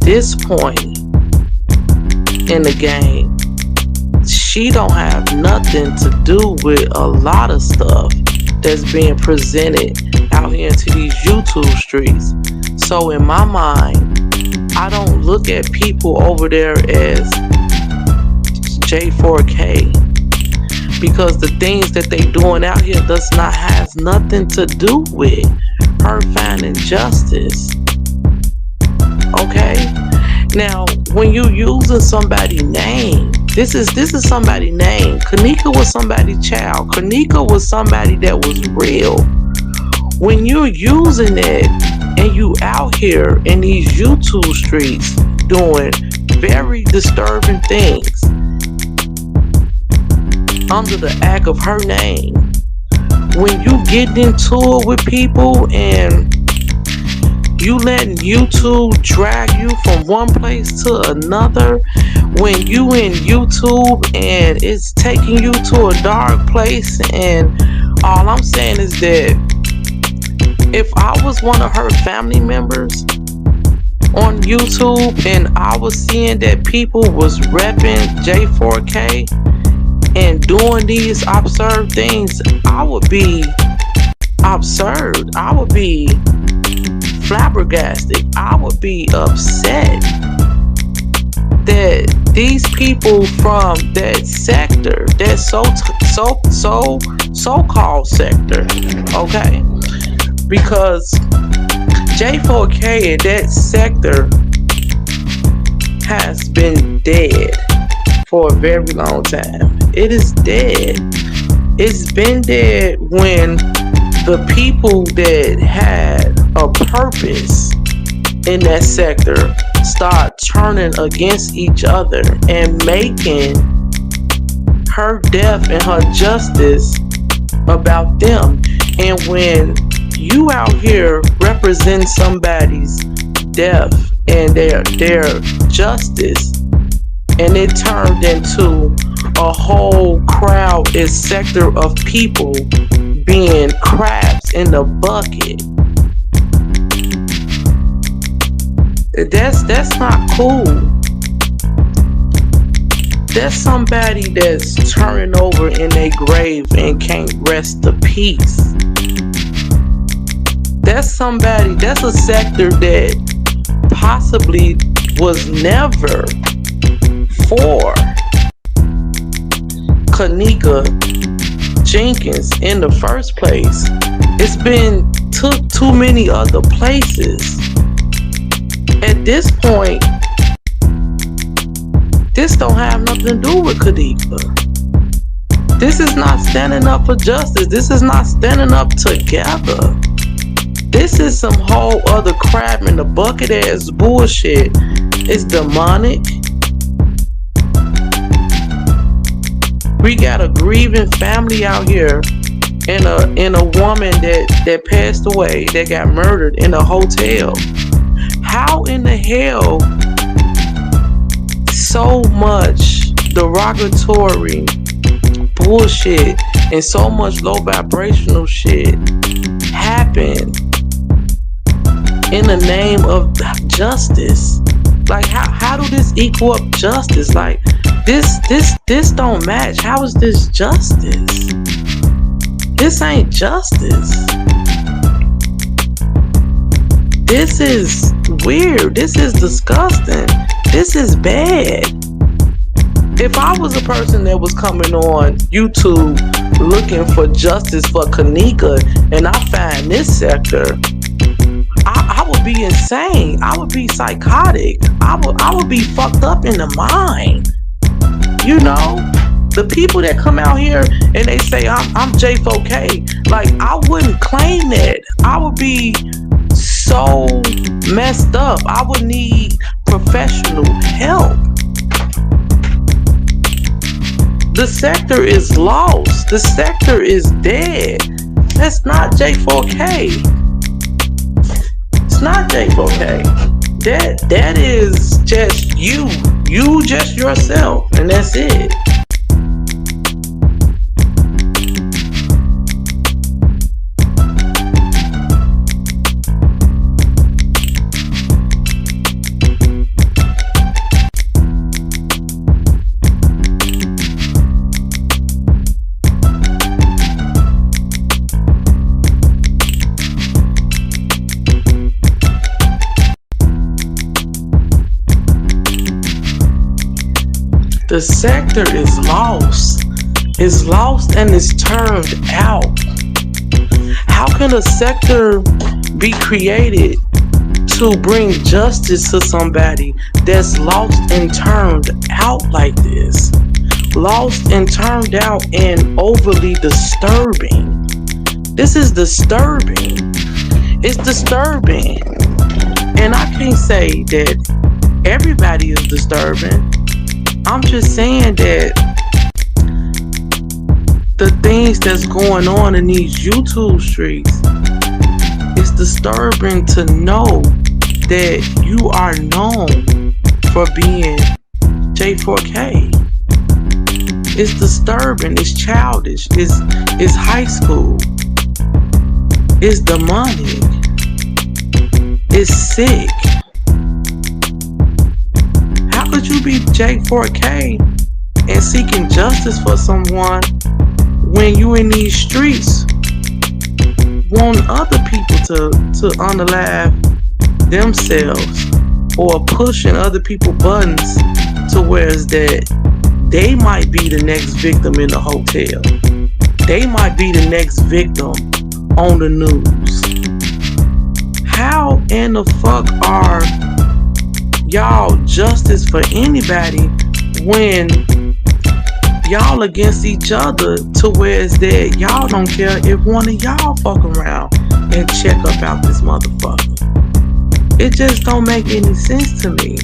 this point in the game, she don't have nothing to do with a lot of stuff that's being presented out here into these YouTube streets. So in my mind, I don't look at people over there as J4K, because the things that they doing out here has nothing to do with her finding justice. Okay? Now, when you using somebody's name, this is somebody's name. Kanika was somebody's child. Kanika was somebody that was real. When you're using it and you out here in these YouTube streets doing very disturbing things under the act of her name, when you get into it with people and you letting YouTube drag you from one place to another, when you in YouTube and it's taking you to a dark place, and all I'm saying is that if I was one of her family members on YouTube and I was seeing that people was repping J4K and doing these absurd things, I would be absurd. I would be flabbergasted. I would be upset that these people from that sector, that so-called sector, okay? Because J4K in that sector has been dead for a very long time. It is dead. It's been dead when the people that had a purpose in that sector start turning against each other and making her death and her justice about them. And when you out here represent somebody's death and their justice, and it turned into a whole crowd and sector of people being crabs in the bucket, that's not cool. That's somebody that's turning over in their grave and can't rest in peace. That's somebody, that's a sector that possibly was never for Kanika Jenkins in the first place. It's been took too many other places. At this point, this don't have nothing to do with Kanika. This is not standing up for justice. This is not standing up together. This is some whole other crap in the bucket ass bullshit. It's demonic. We got a grieving family out here, and a woman that passed away, that got murdered in a hotel. How in the hell so much derogatory bullshit and so much low vibrational shit happened in the name of justice? Like, how do this equal up justice? Like, this don't match. How is this justice? This ain't justice. This is weird. This is disgusting. This is bad. If I was a person that was coming on YouTube looking for justice for Kanika, and I find this sector, I would be insane. I would be psychotic. I would be fucked up in the mind. You know, the people that come out here and they say I'm J4K, like, I wouldn't claim that. I would be so messed up. I would need professional help. The sector is lost. The sector is dead. That's not J4K. It's not J4K. That is just you. You just yourself, and that's it. The sector is lost. It's lost and it's turned out. How can a sector be created to bring justice to somebody that's lost and turned out like this? Lost and turned out and overly disturbing. This is disturbing. It's disturbing. And I can't say that everybody is disturbing. I'm just saying that the things that's going on in these YouTube streets, it's disturbing to know that you are known for being J4K. It's disturbing, it's childish, it's high school, it's demonic, it's sick. How could you be J4K and seeking justice for someone when you in these streets want other people to unalive themselves or pushing other people's buttons to where it's that they might be the next victim in the hotel. They might be the next victim on the news. How in the fuck are y'all justice for anybody when y'all against each other to where it's that y'all don't care if one of y'all fuck around and check up out this motherfucker? It just don't make any sense to me.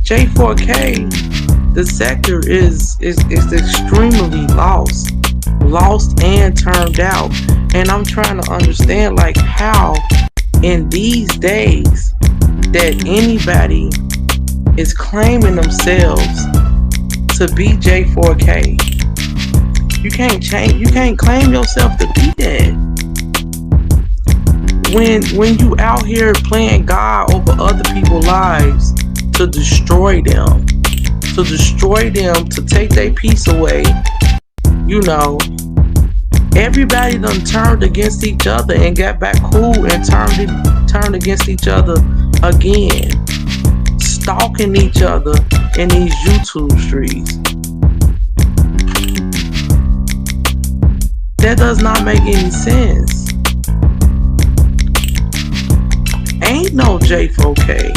J4K, the sector is extremely lost and turned out. And I'm trying to understand like how in these days that anybody is claiming themselves to be J4K. You can't claim yourself to be that. When you out here playing God over other people's lives to destroy them, to take their peace away, you know, everybody done turned against each other and got back cool and turned against each other again, stalking each other in these YouTube streets. That does not make any sense. Ain't no J4K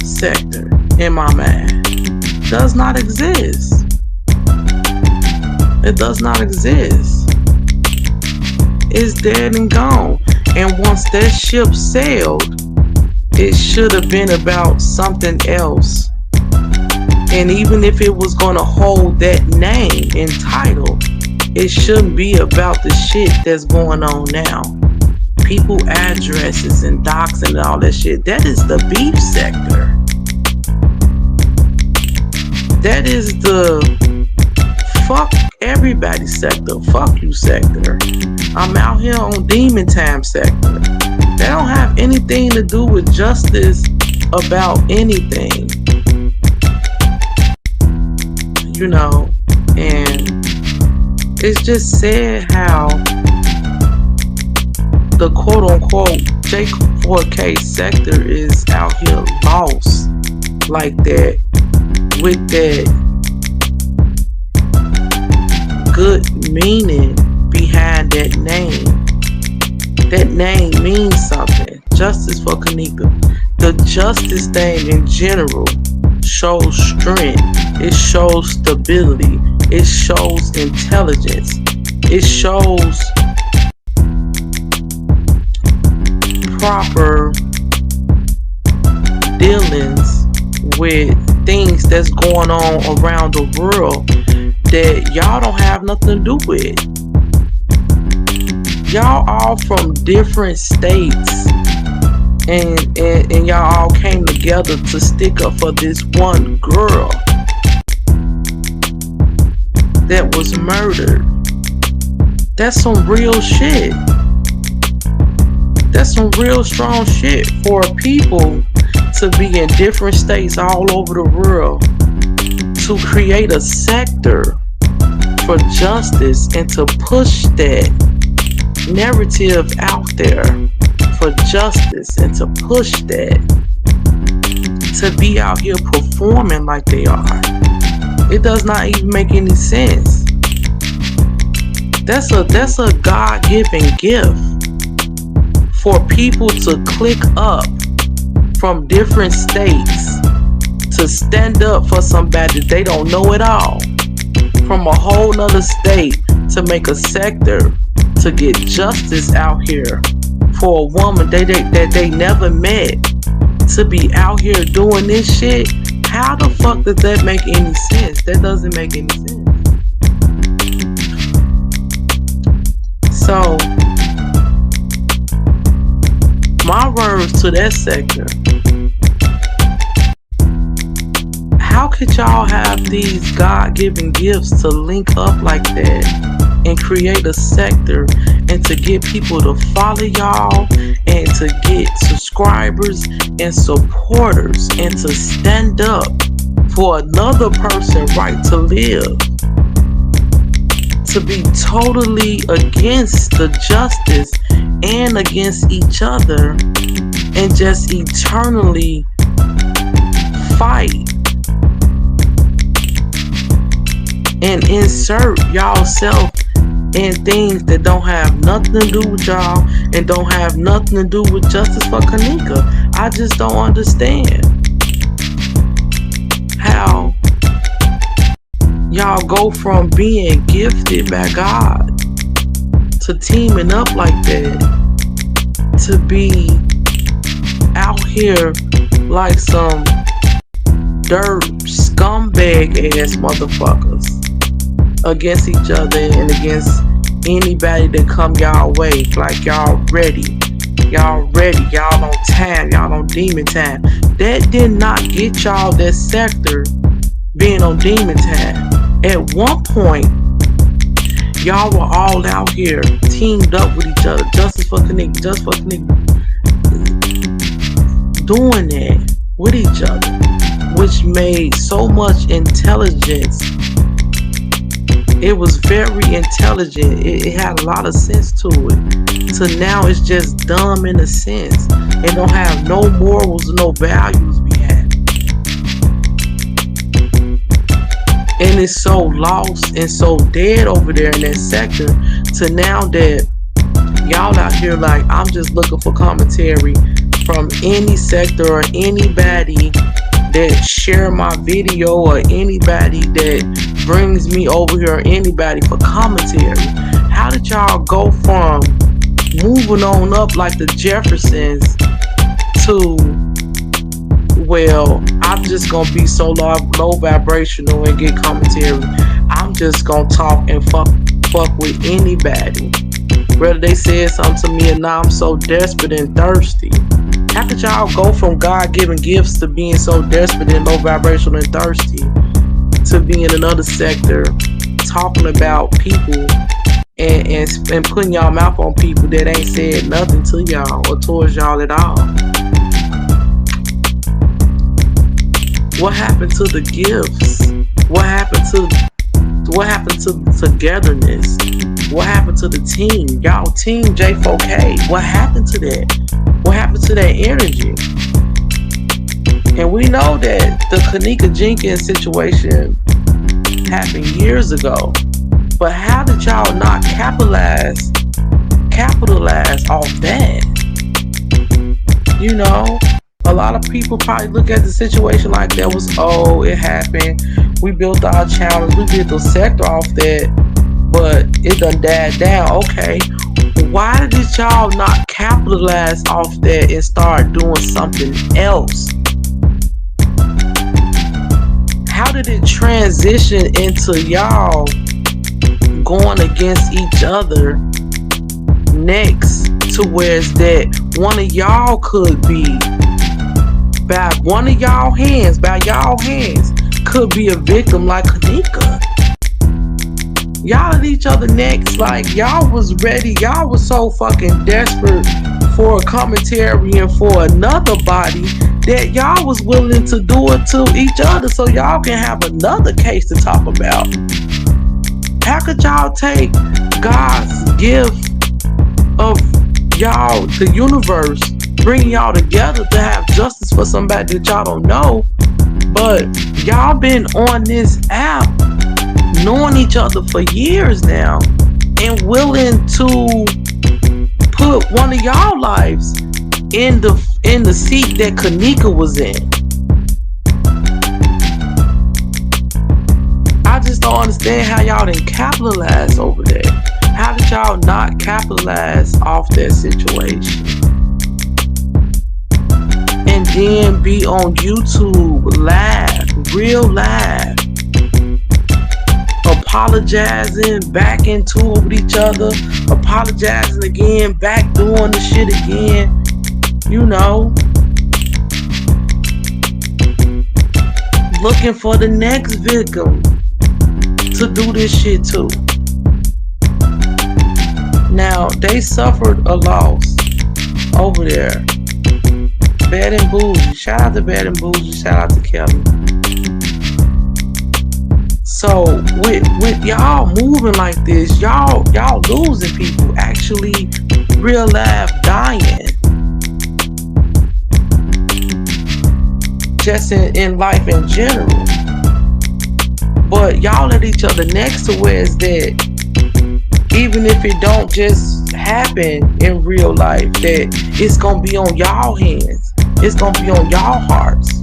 sector in my mind. Does not exist. It does not exist. It's dead and gone. And once that ship sailed, it should have been about something else. And even if it was gonna hold that name and title, it shouldn't be about the shit that's going on now. People addresses and doxing and all that shit. That is the beef sector. That is the fuck everybody sector. Fuck you sector. I'm out here on demon time sector. They don't have anything to do with justice about anything. You know, and it's just sad how the quote-unquote J4K sector is out here lost like that, with that good meaning behind that name. That name means something. Justice for Kanika. The justice thing in general shows strength. It shows stability. It shows intelligence. It shows proper dealings with things that's going on around the world that y'all don't have nothing to do with. Y'all all from different states and y'all all came together to stick up for this one girl that was murdered. That's some real shit. That's some real strong shit for people to be in different states all over the world to create a sector for justice and to push that narrative out there for justice and to push that to be out here performing like they are. It does not even make any sense. That's a God-given gift for people to click up from different states to stand up for somebody that they don't know at all, from a whole nother state, to make a sector to get justice out here for a woman that they never met, to be out here doing this shit. How the fuck does that make any sense? That doesn't make any sense. So my words to that sector: how could y'all have these God-given gifts to link up like that and create a sector and to get people to follow y'all and to get subscribers and supporters and to stand up for another person's right to live, to be totally against the justice and against each other and just eternally fight and insert y'all self in things that don't have nothing to do with y'all and don't have nothing to do with justice for Kanika. I just don't understand how y'all go from being gifted by God to teaming up like that to be out here like some dirt scumbag ass motherfuckers against each other and against anybody that come y'all way. Like y'all ready, y'all on time, y'all on demon time. That did not get y'all that sector being on demon time. At one point, y'all were all out here teamed up with each other, justice for Kanika, just for Kanika, doing that with each other, which made so much intelligence. It was very intelligent. It had a lot of sense to it. So now it's just dumb in a sense. It don't have no morals, no values behind it. And it's so lost and so dead over there in that sector to now that y'all out here like, I'm just looking for commentary from any sector or anybody that share my video or anybody that brings me over here or anybody for commentary. How did y'all go from moving on up like the Jeffersons to, well, I'm just gonna be so low vibrational and get commentary. I'm just gonna talk and fuck with anybody, whether they said something to me or not. I'm so desperate and thirsty. How could y'all go from God-given gifts to being so desperate and low vibrational and thirsty to being in another sector talking about people and putting y'all mouth on people that ain't said nothing to y'all or towards y'all at all? What happened to the gifts? What happened to the togetherness? What happened to the team? Y'all team J4K. What happened to that? What happened to that energy? And we know that the Kanika Jenkins situation happened years ago. But how did y'all not capitalize off that? You know, a lot of people probably look at the situation like that was, oh, it happened. We built our challenge. We did the sector off that, but it done died down. Okay, why did y'all not capitalize off that and start doing something else? How did it transition into y'all going against each other next to where it's that one of y'all could be, by y'all hands, could be a victim like Kanika? Y'all at each other next, like y'all was ready, y'all was so fucking desperate for a commentary and for another body that y'all was willing to do it to each other so y'all can have another case to talk about. How could y'all take God's gift of y'all, the universe, bringing y'all together to have justice for somebody that y'all don't know. But y'all been on this app knowing each other for years now and willing to put one of y'all lives in the seat that Kanika was in. I just don't understand how y'all didn't capitalize over there. How did y'all not capitalize off that situation? And then be on YouTube live, real live, apologizing, back into it with each other, apologizing again, back doing the shit again, you know, looking for the next victim to do this shit too. Now, they suffered a loss over there. Bad and Bougie. Shout out to Bad and Bougie. Shout out to Kelly. So with y'all moving like this, y'all losing people, actually real life dying. Just in life in general. But y'all let each other next to where it's that even if it don't just happen in real life, that it's gonna be on y'all hands. It's gonna be on y'all hearts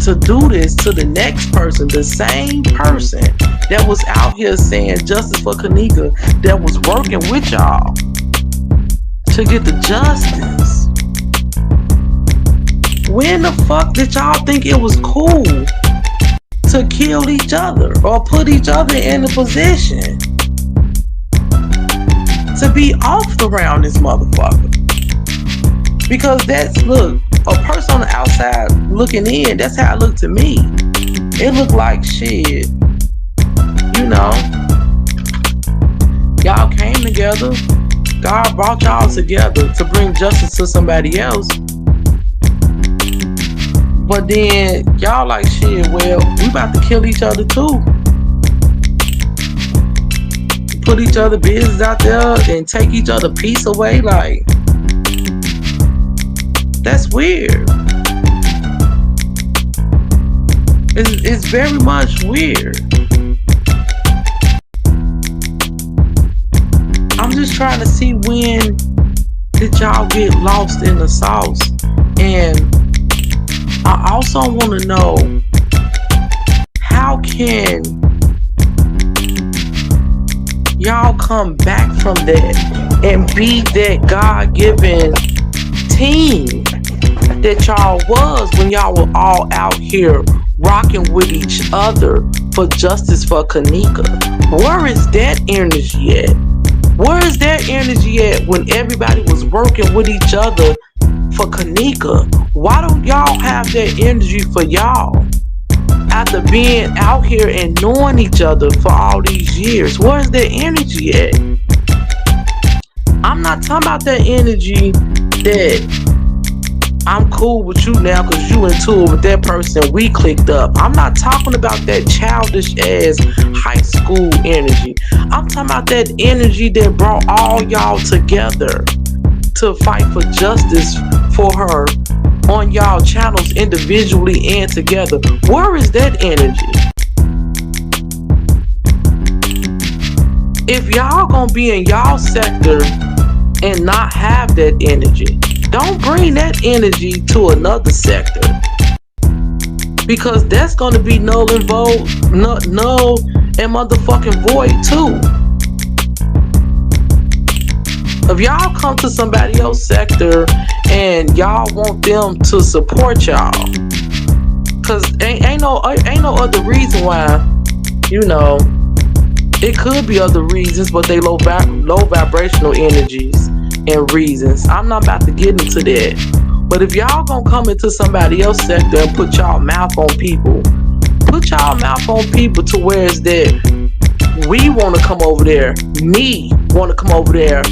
to do this to the next person, the same person that was out here saying justice for Kanika, that was working with y'all to get the justice. When the fuck did y'all think it was cool to kill each other or put each other in a position to be off around this motherfucker? Because that's, look, a person on the outside looking in, that's how it looked to me. It looked like shit, you know, y'all came together, God brought y'all together to bring justice to somebody else. But then y'all like, shit, well, we about to kill each other too. Put each other business out there and take each other peace away. Like, that's weird. It's very much weird. I'm just trying to see, when did y'all get lost in the sauce? And I also want to know, how can y'all come back from that and be that God-given team that y'all was when y'all were all out here rocking with each other for justice for Kanika? Where is that energy at? Where is that energy at when everybody was working with each other for Kanika? Why don't y'all have that energy for y'all after being out here and knowing each other for all these years? Where's that energy at? I'm not talking about that energy that I'm cool with you now because you into it with that person, we clicked up. I'm not talking about that childish ass high school energy. I'm talking about that energy that brought all y'all together to fight for justice for her on y'all channels individually and together. Where is that energy? If y'all gonna be in y'all sector and not have that energy, don't bring that energy to another sector, because that's gonna be null and void, null and motherfucking void too. If y'all come to somebody else's sector and y'all want them to support y'all, cause ain't no other reason why, you know, it could be other reasons, but they low vibrational energies and reasons. I'm not about to get into that. But if y'all gonna come into somebody else's sector and put y'all mouth on people, put y'all mouth on people to where it's that we want to come over there, me want to come over there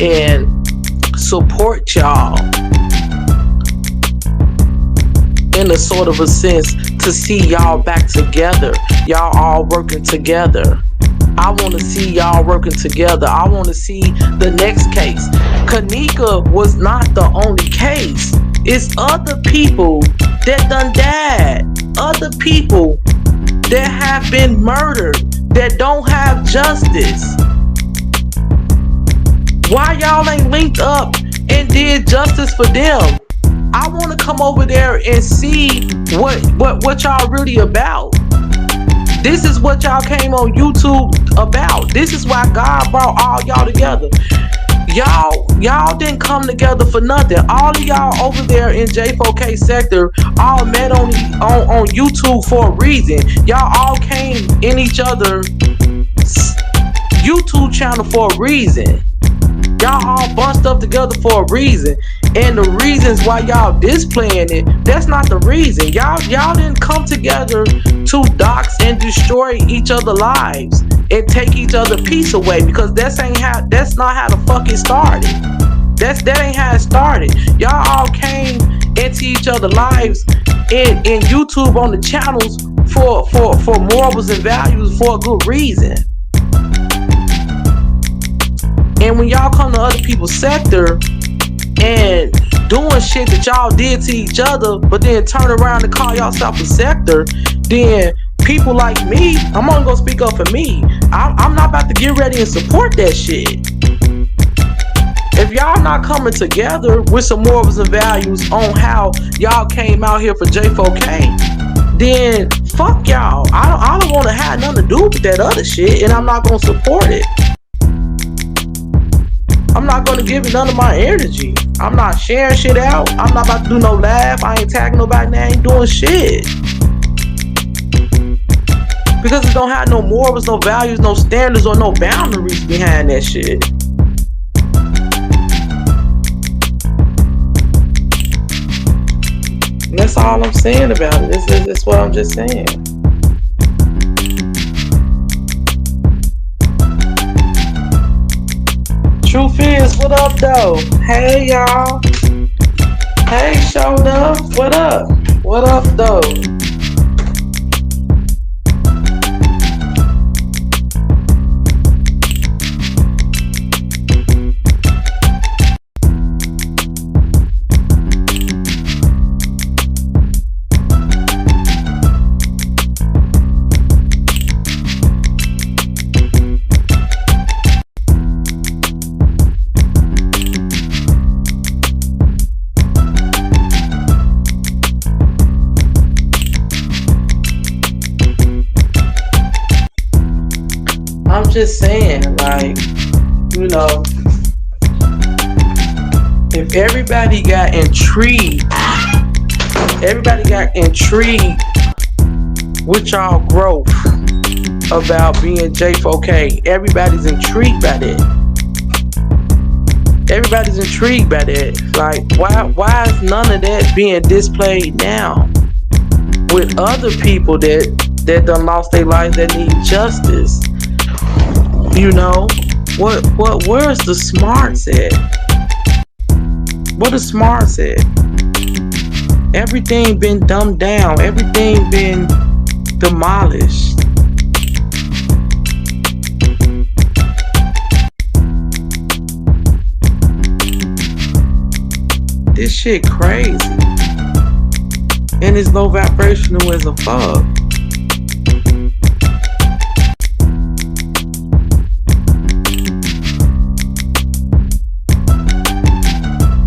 and support y'all in a sort of a sense, to see y'all back together, y'all all working together. I want to see y'all working together. I want to see the next case. Kanika was not the only case. It's other people that done died. Other people that have been murdered, that don't have justice. Why y'all ain't linked up and did justice for them? I want to come over there and see what y'all really about. This is what y'all came on YouTube about. This is why God brought all y'all together. Y'all didn't come together for nothing. All of y'all over there in J4K sector all met on YouTube for a reason. Y'all all came in each other's YouTube channel for a reason. Y'all all bunched up together for a reason. And the reasons why y'all displaying it, that's not the reason. Y'all didn't come together to dox and destroy each other's lives and take each other's peace away, because that's not how the fuck it started. That ain't how it started. Y'all all came into each other's lives in YouTube on the channels for morals and values for a good reason. And when y'all come to other people's sector and doing shit that y'all did to each other, but then turn around and call yourself a sector, then people like me, I'm only gonna speak up for me. I'm not about to get ready and support that shit. If y'all not coming together with some morals and values on how y'all came out here for J4K, then fuck y'all. I don't want to have nothing to do with that other shit, and I'm not gonna support it. I'm not gonna give it none of my energy. I'm not sharing shit out. I'm not about to do no laugh. I ain't tagging nobody and I ain't doing shit. Because it don't have no morals, no values, no standards, or no boundaries behind that shit. And that's all I'm saying about it. That's what I'm just saying. Truth is, what up though? Hey y'all. Hey Shoulder, what up? What up though? I'm just saying, like, you know, if everybody got intrigued with y'all growth about being J4K, everybody's intrigued by that. Everybody's intrigued by that. Like, why is none of that being displayed now with other people that done lost their lives, that need justice? You know, where's the smarts at? What the smarts at? Everything been dumbed down. Everything been demolished. This shit crazy. And it's low vibrational as a fuck.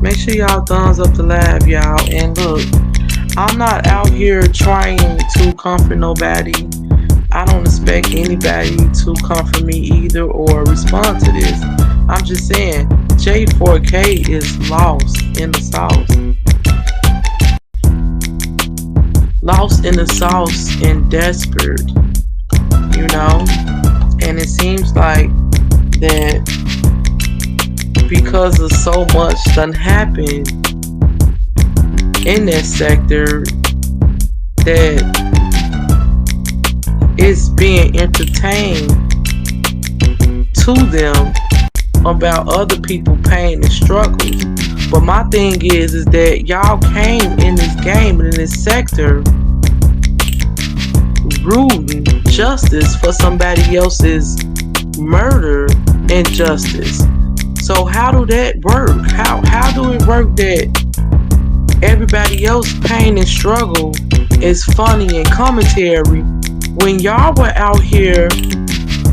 Make sure y'all thumbs up the live, y'all. And look, I'm not out here trying to comfort nobody. I don't expect anybody to comfort me either or respond to this. I'm just saying, J4K is lost in the sauce. Lost in the sauce and desperate, you know? And it seems like that because of so much done happened in that sector, that it's being entertained to them about other people's pain and struggles. But my thing is that y'all came in this game and in this sector rooting justice for somebody else's murder and justice. So how do that work? How do it work that everybody else's pain and struggle is funny and commentary when y'all were out here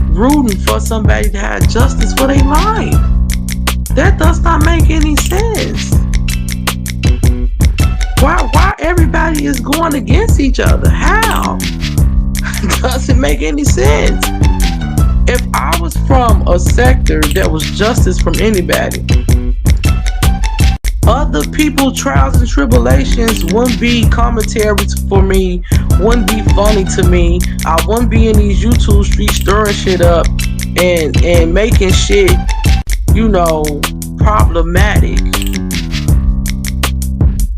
rooting for somebody to have justice for their life? That does not make any sense. Why everybody is going against each other? How? Doesn't make any sense. If I was from a sector that was justice from anybody, other people's trials and tribulations wouldn't be commentaries for me, wouldn't be funny to me. I wouldn't be in these YouTube streets stirring shit up and making shit, problematic.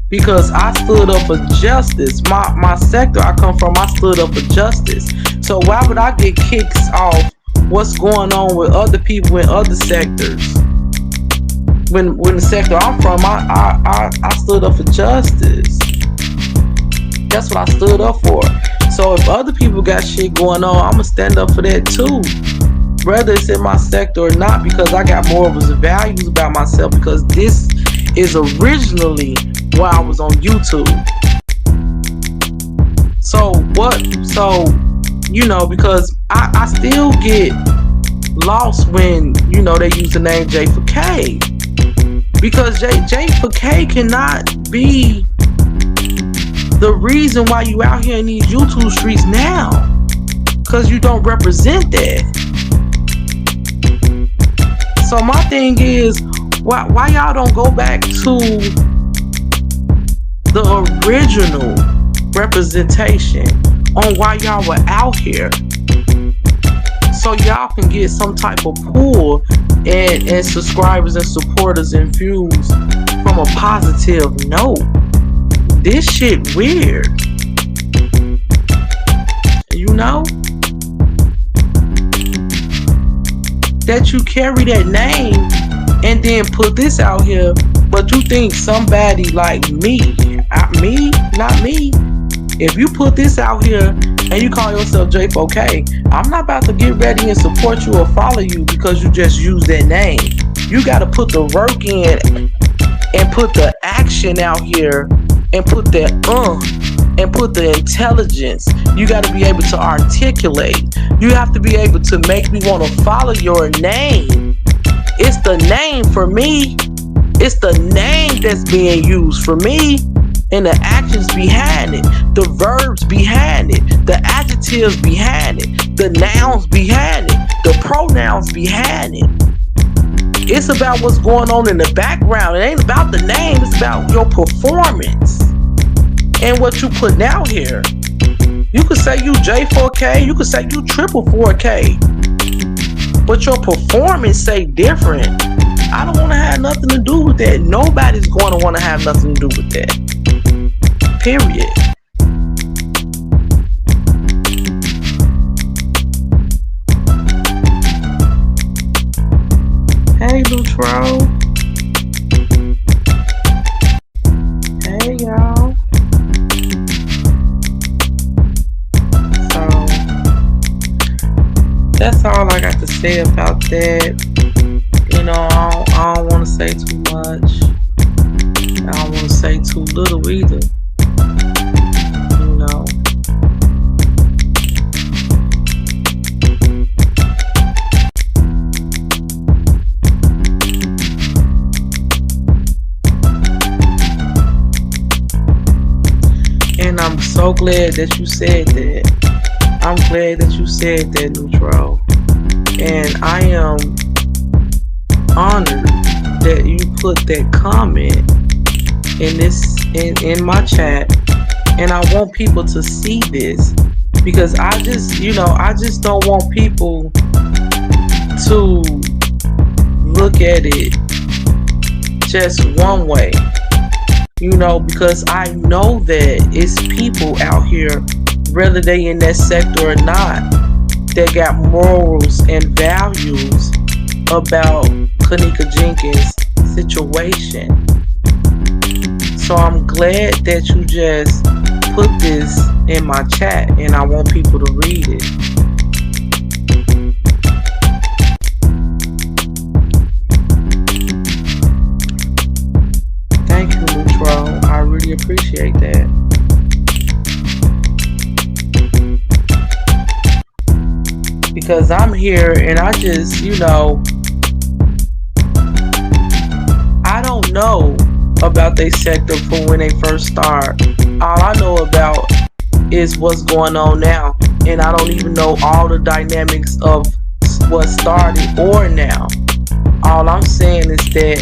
Because I stood up for justice. My sector I come from, I stood up for justice. So why would I get kicks off what's going on with other people in other sectors? When the sector I'm from, I stood up for justice. That's what I stood up for. So if other people got shit going on, I'ma stand up for that too. Whether it's in my sector or not, because I got morals and values about myself, because this is originally why I was on YouTube. Because I still get lost when, they use the name J4K. Because J4K cannot be the reason why you out here in these YouTube streets now. Because you don't represent that. So my thing is, why y'all don't go back to the original representation on why y'all were out here, so y'all can get some type of pull and subscribers and supporters and views from a positive note. This shit weird, that you carry that name and then put this out here, but you think somebody like me, not me. If you put this out here and you call yourself J4K, I'm not about to get ready and support you or follow you because you just use that name. You got to put the work in and put the action out here and put that and put the intelligence. You got to be able to articulate. You have to be able to make me want to follow your name. It's the name for me. It's the name that's being used for me, and the actions behind it, the verbs behind it, the adjectives behind it, the nouns behind it, the pronouns behind it. It's about what's going on in the background. It ain't about the name. It's about your performance and what you put out here. You could say you J4K, you could say you triple 4K, but your performance say different. I don't want to have nothing to do with that. Nobody's going to want to have nothing to do with that. Period. Hey, Lutro. Hey, y'all. So, that's all I got to say about that. I don't want to say too much. I don't want to say too little either. And I'm so glad that you said that. I'm glad that you said that, Neutral. And I am honored that you put that comment in my chat, and I want people to see this, because I just don't want people to look at it just one way, because I know that it's people out here, whether they in that sector or not, that got morals and values about Kanika Jenkins' situation. So I'm glad that you just put this in my chat, and I want people to read it. appreciate that. Because I'm here and I just, I don't know about their sector from when they first start. All I know about is what's going on now. And I don't even know all the dynamics of what started or now. All I'm saying is that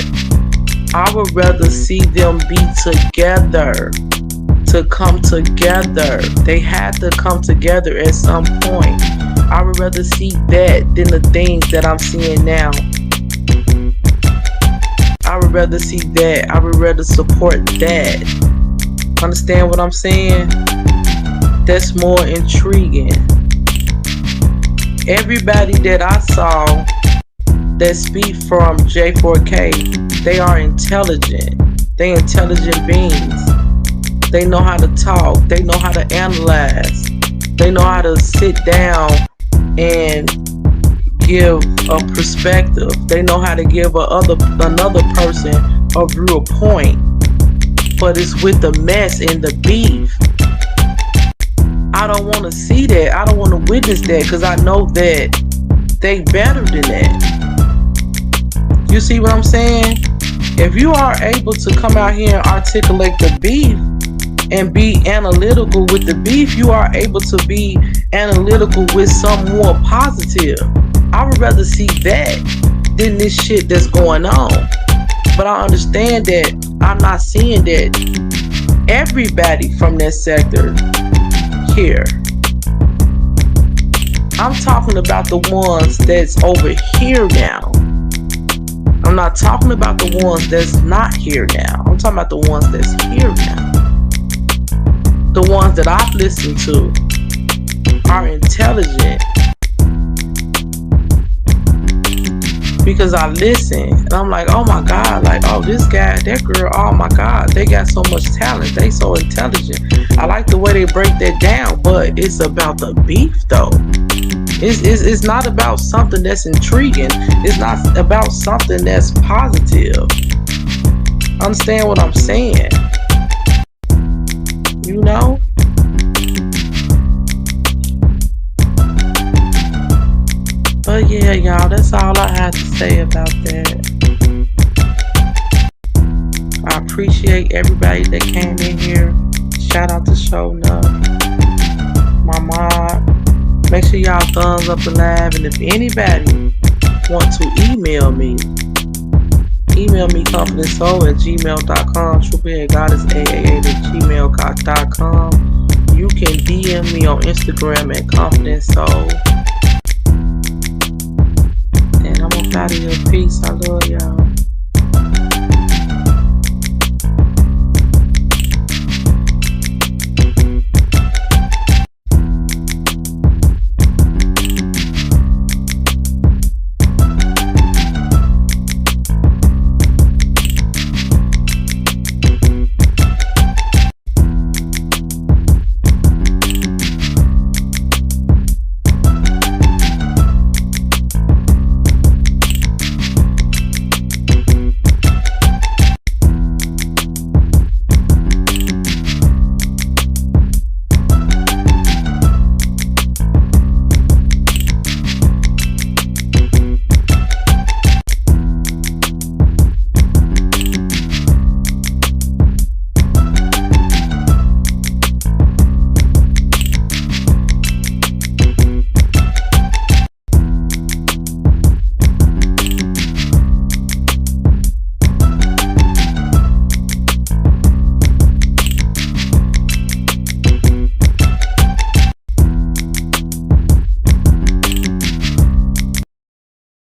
I would rather see them be together, to come together. They had to come together at some point. I would rather see that than the things that I'm seeing now. I would rather see that. I would rather support that. Understand what I'm saying? That's more intriguing. Everybody that I saw that speak from J4K, they are intelligent. They intelligent beings. They know how to talk. They know how to analyze. They know how to sit down and give a perspective. They know how to give another person a viewpoint. But it's with the mess and the beef. I don't want to see that. I don't want to witness that, because I know that they better than that. You see what I'm saying? If you are able to come out here and articulate the beef and be analytical with the beef, you are able to be analytical with some more positive. I would rather see that than this shit that's going on. But I understand that I'm not seeing that everybody from that sector here. I'm talking about the ones that's over here now. I'm not talking about the ones that's not here now. I'm talking about the ones that's here now. The ones that I've listened to are intelligent. Because I listen and I'm like, oh my God, like, oh, this guy, that girl, oh my God, they got so much talent. They so intelligent. I like the way they break that down, but it's about the beef though. It's not about something that's intriguing. It's not about something that's positive. Understand what I'm saying? You know? But yeah, y'all, that's all I had to say about that. I appreciate everybody that came in here. Shout out to Show Enough, my mom. Make sure y'all thumbs up the live. And if anybody want to email me confidencesoul@gmail.com, trippleheadgoddessaaa@gmail.com. You can DM me on Instagram at confidencesoul. And I'm up out of here. Peace. I love y'all.